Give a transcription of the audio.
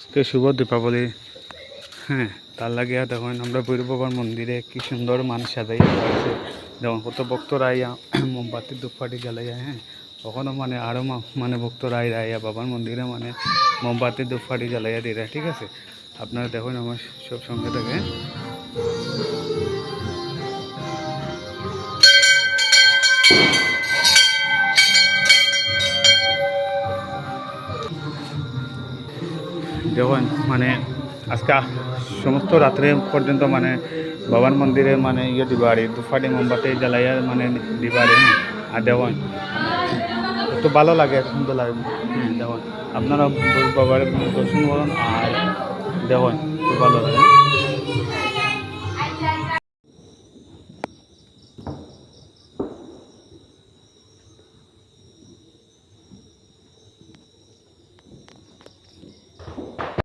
আজকে শুভ দীপাবলি। হ্যাঁ, তার লাগিয়া দেখুন আমরা ভৈরব বাবার মন্দিরে কি সুন্দর মানুষ সাজাই আছে। যেমন কত ভক্তরা আইয়া মোমবাতি ধূপকাঠি জ্বালাইয়া। হ্যাঁ, কখনো মানে আরও মানে ভক্তরা আইয়া বাবার মন্দিরে মানে মোমবাতি ধূপকাঠি জ্বালাইয়া দিয়ে ঠিক আছে। আপনারা দেখুন আমার সব সঙ্গে থাকে। দেখুন মানে আজকে সমস্ত রাত্রে পর্যন্ত মানে বাবার মন্দিরে মানে দিবা আর ধূপকাঠি মোমবাতি জ্বালাইয়া মানে দিবা। হ্যাঁ, আর দেখুন একটু ভালো লাগে, এত সুন্দর লাগে। হ্যাঁ, দেখুন আপনারা বাবার দর্শন করুন আর দেখুন খুব ভালো লাগে।